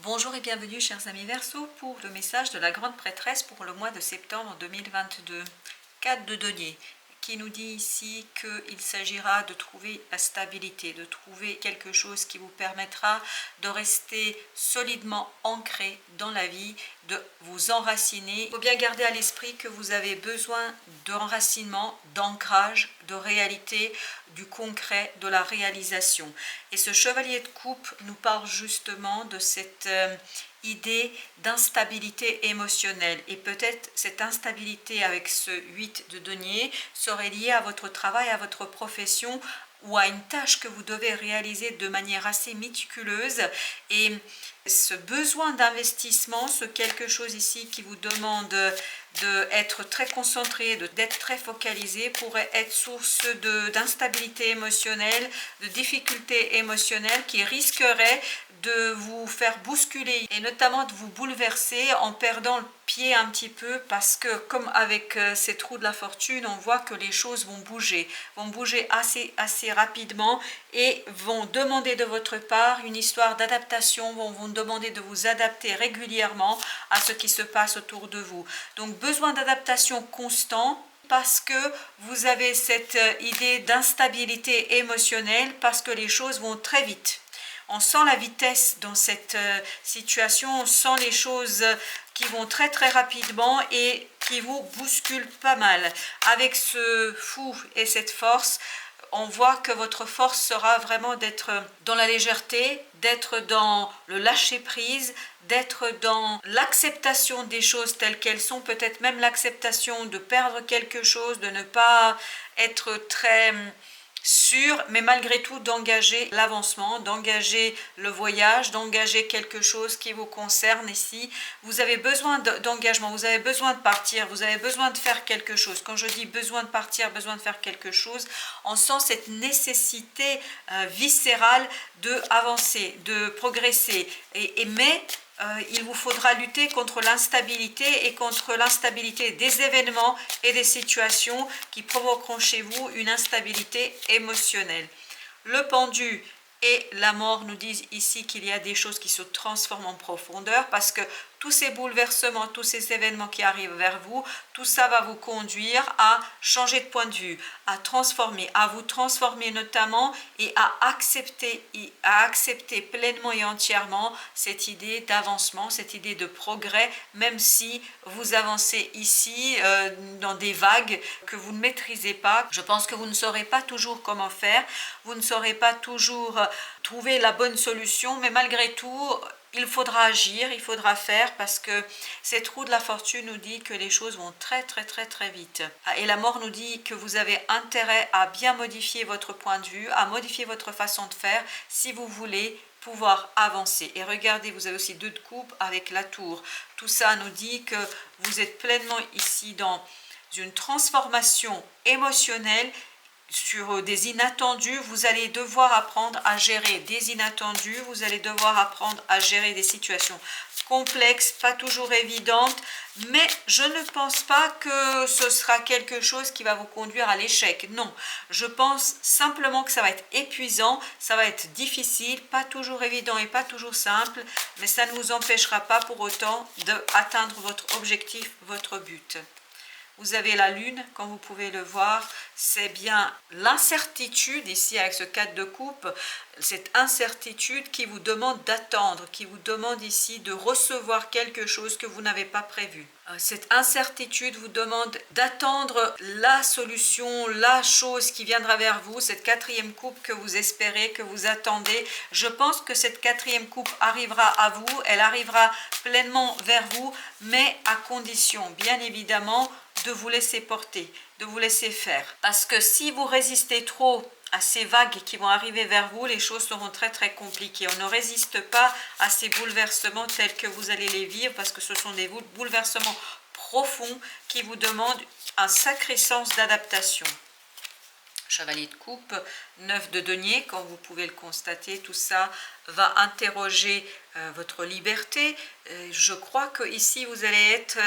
Bonjour et bienvenue chers amis Verseau pour le message de la grande prêtresse pour le mois de septembre 2022. 4 de denier qui nous dit ici qu'il s'agira de trouver la stabilité, de trouver quelque chose qui vous permettra de rester solidement ancré dans la vie, de vous enraciner. Il faut bien garder à l'esprit que vous avez besoin d'enracinement, d'ancrage, de réalité, du concret, de la réalisation. Et ce chevalier de coupe nous parle justement de cette idée d'instabilité émotionnelle, et peut-être cette instabilité avec ce 8 de denier serait liée à votre travail, à votre profession ou à une tâche que vous devez réaliser de manière assez méticuleuse, et ce besoin d'investissement, ce quelque chose ici qui vous demande d'être très concentré, d'être très focalisé, pourrait être source d'instabilité émotionnelle, de difficultés émotionnelles qui risqueraient de vous faire bousculer et notamment de vous bouleverser en perdant le pied un petit peu, parce que comme avec ces trous de la fortune, on voit que les choses vont bouger assez rapidement et vont demander de votre part une histoire d'adaptation, vont demander de vous adapter régulièrement à ce qui se passe autour de vous. Donc besoin d'adaptation constant, parce que vous avez cette idée d'instabilité émotionnelle, parce que les choses vont très vite. On sent la vitesse dans cette situation, on sent les choses qui vont très rapidement et qui vous bousculent pas mal. Avec ce fou et cette force, on voit que votre force sera vraiment d'être dans la légèreté, d'être dans le lâcher-prise, d'être dans l'acceptation des choses telles qu'elles sont, peut-être même l'acceptation de perdre quelque chose, de ne pas être très sûr, mais malgré tout d'engager l'avancement, d'engager le voyage, d'engager quelque chose qui vous concerne ici. Vous avez besoin d'engagement, vous avez besoin de partir, vous avez besoin de faire quelque chose. Quand je dis besoin de partir, besoin de faire quelque chose, on sent cette nécessité viscérale d'avancer, de progresser. Mais il vous faudra lutter contre l'instabilité et contre l'instabilité des événements et des situations qui provoqueront chez vous une instabilité émotionnelle. Le pendu et la mort nous disent ici qu'il y a des choses qui se transforment en profondeur, parce que tous ces bouleversements, tous ces événements qui arrivent vers vous, tout ça va vous conduire à changer de point de vue, à vous transformer notamment, et à accepter pleinement et entièrement cette idée d'avancement, cette idée de progrès, même si vous avancez ici dans des vagues que vous ne maîtrisez pas. Je pense que vous ne saurez pas toujours comment faire, vous ne saurez pas toujours trouver la bonne solution, mais malgré tout, il faudra agir, il faudra faire, parce que cette roue de la fortune nous dit que les choses vont très vite. Et la mort nous dit que vous avez intérêt à bien modifier votre point de vue, à modifier votre façon de faire, si vous voulez pouvoir avancer. Et regardez, vous avez aussi 2 de coupe avec la tour. Tout ça nous dit que vous êtes pleinement ici dans une transformation émotionnelle sur des inattendus. Vous allez devoir apprendre à gérer des inattendus, vous allez devoir apprendre à gérer des situations complexes, pas toujours évidentes, mais je ne pense pas que ce sera quelque chose qui va vous conduire à l'échec. Non, je pense simplement que ça va être épuisant, ça va être difficile, pas toujours évident et pas toujours simple, mais ça ne vous empêchera pas pour autant d'atteindre votre objectif, votre but. Vous avez la lune, comme vous pouvez le voir, c'est bien l'incertitude ici avec ce 4 de coupe, cette incertitude qui vous demande d'attendre, qui vous demande ici de recevoir quelque chose que vous n'avez pas prévu. Cette incertitude vous demande d'attendre la solution, la chose qui viendra vers vous, cette 4e coupe que vous espérez, que vous attendez. Je pense que cette 4e coupe arrivera à vous, elle arrivera pleinement vers vous, mais à condition, bien évidemment, de vous laisser porter, de vous laisser faire. Parce que si vous résistez trop à ces vagues qui vont arriver vers vous, les choses seront très compliquées. On ne résiste pas à ces bouleversements tels que vous allez les vivre, parce que ce sont des bouleversements profonds qui vous demandent un sacré sens d'adaptation. Chevalier de coupe, 9 de denier, comme vous pouvez le constater, tout ça va interroger votre liberté. Je crois que ici vous allez être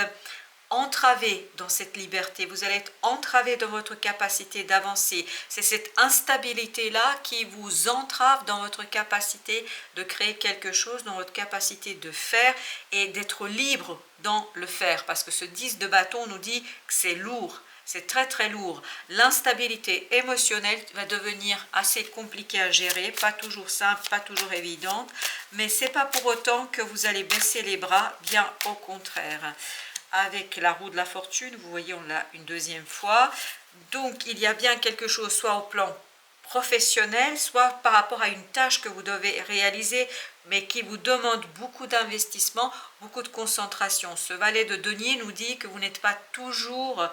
entravé dans cette liberté, vous allez être entravé dans votre capacité d'avancer. C'est cette instabilité-là qui vous entrave dans votre capacité de créer quelque chose, dans votre capacité de faire et d'être libre dans le faire. Parce que ce 10 de bâton nous dit que c'est lourd. C'est très très lourd. L'instabilité émotionnelle va devenir assez compliquée à gérer, pas toujours simple, pas toujours évidente, mais c'est pas pour autant que vous allez baisser les bras, bien au contraire. Avec la roue de la fortune, vous voyez, on l'a une deuxième fois. Donc il y a bien quelque chose, soit au plan professionnel, soit par rapport à une tâche que vous devez réaliser, mais qui vous demande beaucoup d'investissement, beaucoup de concentration. Ce valet de denier nous dit que vous n'êtes pas toujours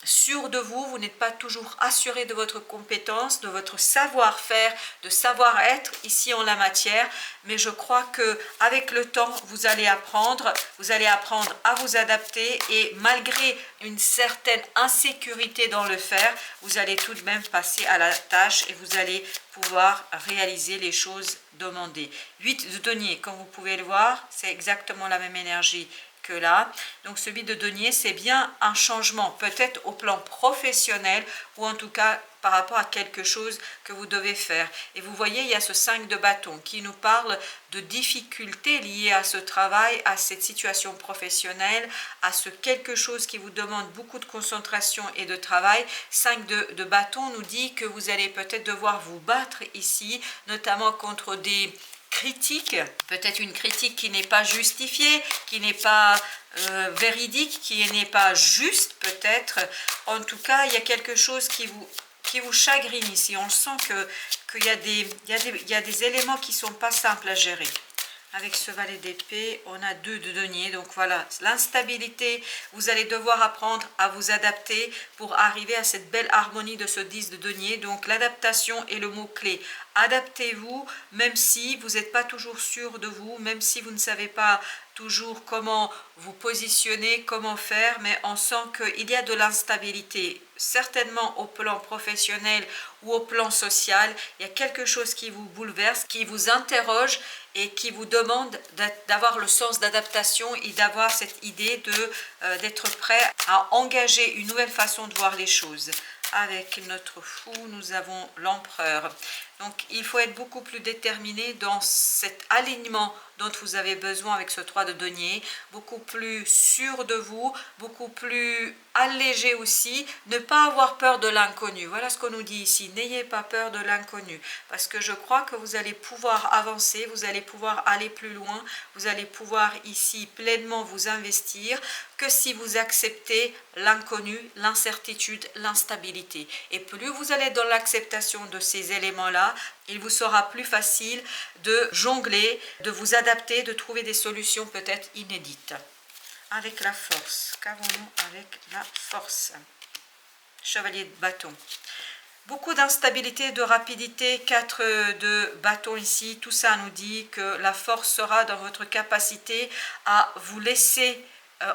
sûr de vous, vous n'êtes pas toujours assuré de votre compétence, de votre savoir-faire, de savoir-être ici en la matière, mais je crois que avec le temps, vous allez apprendre à vous adapter et malgré une certaine insécurité dans le faire, vous allez tout de même passer à la tâche et vous allez pouvoir réaliser les choses demandées. 8 de denier, comme vous pouvez le voir, c'est exactement la même énergie que là. Donc celui de denier, c'est bien un changement, peut-être au plan professionnel ou en tout cas par rapport à quelque chose que vous devez faire. Et vous voyez, il y a ce 5 de bâton qui nous parle de difficultés liées à ce travail, à cette situation professionnelle, à ce quelque chose qui vous demande beaucoup de concentration et de travail. 5 de bâton nous dit que vous allez peut-être devoir vous battre ici, notamment contre des critiques, peut-être une critique qui n'est pas justifiée, qui n'est pas véridique, qui n'est pas juste peut-être. En tout cas, il y a quelque chose qui vous chagrine ici. On sent qu'il y a des éléments qui ne sont pas simples à gérer. Avec ce valet d'épée, on a 2 de denier. Donc voilà, l'instabilité, vous allez devoir apprendre à vous adapter pour arriver à cette belle harmonie de ce 10 de denier. Donc l'adaptation est le mot-clé. Adaptez-vous, même si vous n'êtes pas toujours sûr de vous, même si vous ne savez pas toujours comment vous positionner, comment faire, mais on sent qu'il y a de l'instabilité, certainement au plan professionnel ou au plan social. Il y a quelque chose qui vous bouleverse, qui vous interroge et qui vous demande d'avoir le sens d'adaptation et d'avoir cette idée d'être prêt à engager une nouvelle façon de voir les choses. Avec notre fou, nous avons l'empereur. Donc, il faut être beaucoup plus déterminé dans cet alignement dont vous avez besoin avec ce 3 de denier, beaucoup plus sûr de vous, beaucoup plus allégé aussi, ne pas avoir peur de l'inconnu. Voilà ce qu'on nous dit ici, n'ayez pas peur de l'inconnu, parce que je crois que vous allez pouvoir avancer, vous allez pouvoir aller plus loin, vous allez pouvoir ici pleinement vous investir, que si vous acceptez l'inconnu, l'incertitude, l'instabilité. Et plus vous allez dans l'acceptation de ces éléments-là, il vous sera plus facile de jongler, de vous adapter, de trouver des solutions peut-être inédites. Avec la force, qu'avons-nous avec la force? Chevalier de bâton. Beaucoup d'instabilité, de rapidité, 4 de bâton ici, tout ça nous dit que la force sera dans votre capacité à vous laisser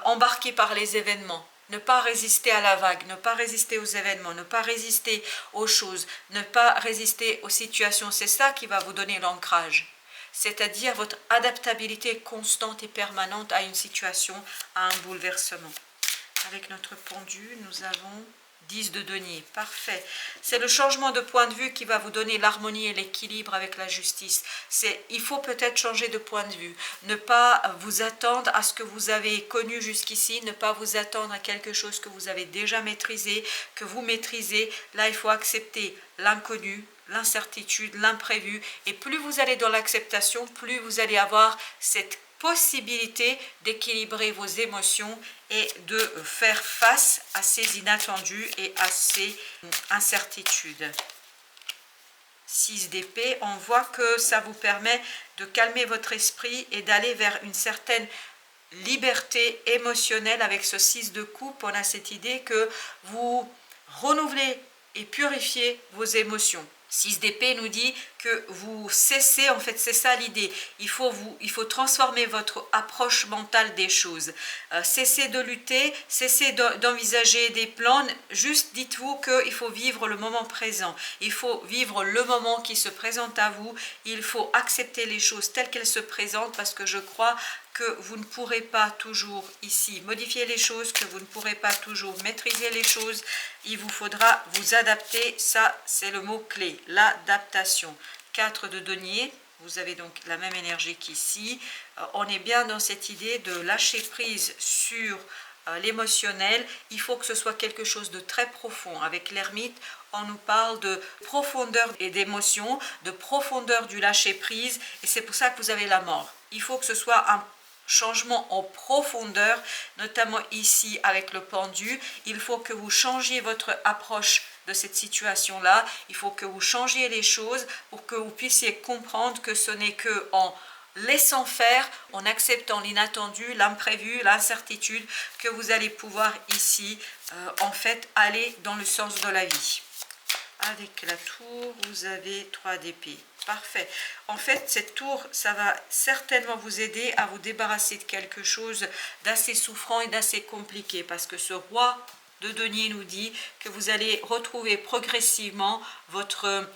embarquer par les événements. Ne pas résister à la vague, ne pas résister aux événements, ne pas résister aux choses, ne pas résister aux situations. C'est ça qui va vous donner l'ancrage. C'est-à-dire votre adaptabilité constante et permanente à une situation, à un bouleversement. Avec notre pendu, nous avons 10 de denier, parfait. C'est le changement de point de vue qui va vous donner l'harmonie et l'équilibre avec la justice. Il faut peut-être changer de point de vue, ne pas vous attendre à ce que vous avez connu jusqu'ici, ne pas vous attendre à quelque chose que vous avez déjà maîtrisé, que vous maîtrisez. Là, il faut accepter l'inconnu, l'incertitude, l'imprévu. Et plus vous allez dans l'acceptation, plus vous allez avoir cette possibilité d'équilibrer vos émotions et de faire face à ces inattendus et à ces incertitudes. 6 d'épée, on voit que ça vous permet de calmer votre esprit et d'aller vers une certaine liberté émotionnelle. Avec ce 6 de coupe, on a cette idée que vous renouvelez et purifiez vos émotions. 6 d'épée nous dit que vous cessez, en fait c'est ça l'idée, il faut transformer votre approche mentale des choses, cessez de lutter, cessez d'envisager des plans, juste dites-vous qu'il faut vivre le moment présent, il faut vivre le moment qui se présente à vous, il faut accepter les choses telles qu'elles se présentent, parce que je crois que vous ne pourrez pas toujours ici modifier les choses, que vous ne pourrez pas toujours maîtriser les choses. Il vous faudra vous adapter, ça c'est le mot clé, l'adaptation. 4 de denier, vous avez donc la même énergie qu'ici. On est bien dans cette idée de lâcher prise sur l'émotionnel. Il faut que ce soit quelque chose de très profond. Avec l'ermite, on nous parle de profondeur et d'émotion, de profondeur du lâcher prise, et c'est pour ça que vous avez la mort. Il faut que ce soit un changement en profondeur, notamment ici avec le pendu. Il faut que vous changiez votre approche de cette situation-là. Il faut que vous changiez les choses pour que vous puissiez comprendre que ce n'est que en laissant faire, en acceptant l'inattendu, l'imprévu, l'incertitude, que vous allez pouvoir ici en fait aller dans le sens de la vie. Avec la tour, vous avez 3 d'épée. Parfait. En fait, cette tour, ça va certainement vous aider à vous débarrasser de quelque chose d'assez souffrant et d'assez compliqué, parce que ce roi de denier nous dit que vous allez retrouver progressivement votre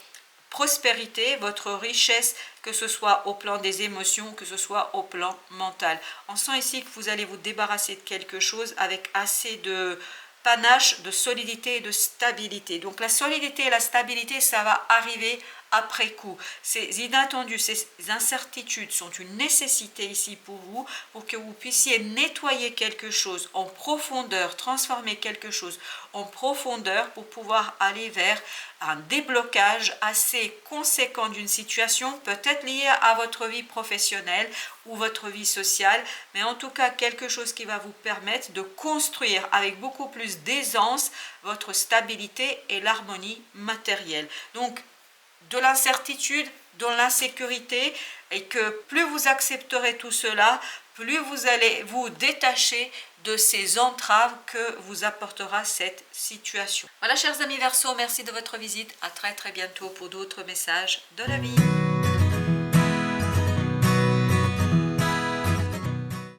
prospérité, votre richesse, que ce soit au plan des émotions, que ce soit au plan mental. On sent ici que vous allez vous débarrasser de quelque chose avec assez de panache, de solidité et de stabilité. Donc la solidité et la stabilité, ça va arriver après coup. Ces inattendus, ces incertitudes sont une nécessité ici pour vous, pour que vous puissiez nettoyer quelque chose en profondeur, transformer quelque chose en profondeur pour pouvoir aller vers un déblocage assez conséquent d'une situation, peut-être liée à votre vie professionnelle ou votre vie sociale, mais en tout cas quelque chose qui va vous permettre de construire avec beaucoup plus d'aisance votre stabilité et l'harmonie matérielle. Donc, de l'incertitude, de l'insécurité, et que plus vous accepterez tout cela, plus vous allez vous détacher de ces entraves que vous apportera cette situation. Voilà, chers amis Verseaux, merci de votre visite. À très bientôt pour d'autres messages de la vie.